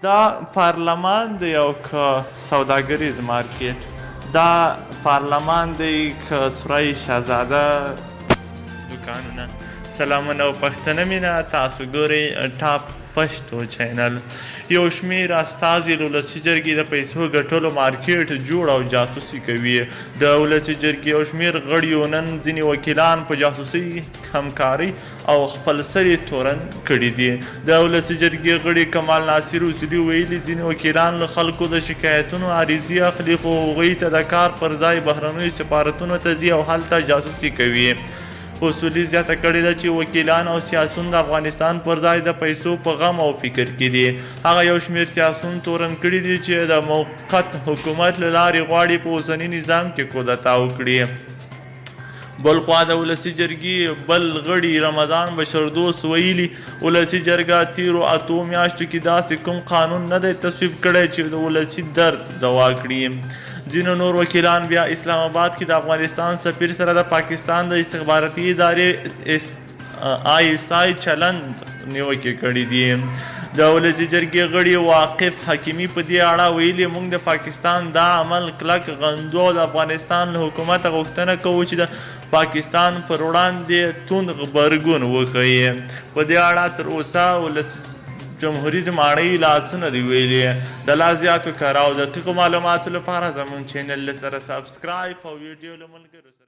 دا پارلمان دی او که سوداګریز مارکیټ؟ دا پارلمان دی که سوری شهزاده دکانونه؟ سلامونه او پښتنه مینه، تاسو ګورئ ټاپ پښتو چینل. یو شمېر استازي له ولسي جرګې د پیسو ګټلو مارکیټ جوړ او جاسوسي کوي. د ولسي جرګې یو شمېر غړیو نن ځینې وکیلان په جاسوسۍ همکارۍ او خپلسري تورن کړي دي. د ولسي جرګې غړي کمال ناصر اصولي ویلي ځینې وکیلان له خلکو د شکایتونو عریضې اخلي، خو هغوی ته د کار پر ځای بهرنیو سفارتونو ته ځي او هلته جاسوسي کوي. اصولي زیاته کړې ده چې وکیلان او سیاسون د افغانستان پر ځای د پیسو په غم او فکر کې دي. هغه یو شمېر سیاسون تورن کړي دي چې د موقت حکومت له لارې غواړي په اوسني نظام کې کودتا وکړي. بلخوا د ولسي جرګې بل غړي رمضان بشردوست ویلي ولسي جرګه تیرو 8 میاشتو کې داسې کوم قانون نه دی تصویب کړی چې د ولسي درد دوا کړي. ځینو نور وکیلان بیا اسلام آباد کې د افغانستان سفیر سره د پاکستان د استخباراتي ادارې ISI چلند نیوکې کړي دي. د ولسي جرګې غړي واقف حکیمي په دې اړه ویلي موږ د پاکستان دا عمل کلک غندو او د افغانستان له حکومت غوښتنه کوو چې د پاکستان پر وړاندې توند غبرګون وښیي. په دې اړه تر اوسه ولسي جمهوریت ماڼۍ لاسونه دی ویلي. د لا زیاتو کره او دقیقو معلوماتو لپاره زموږ چینل سره سبسکرایب او ویډیو له ملګرو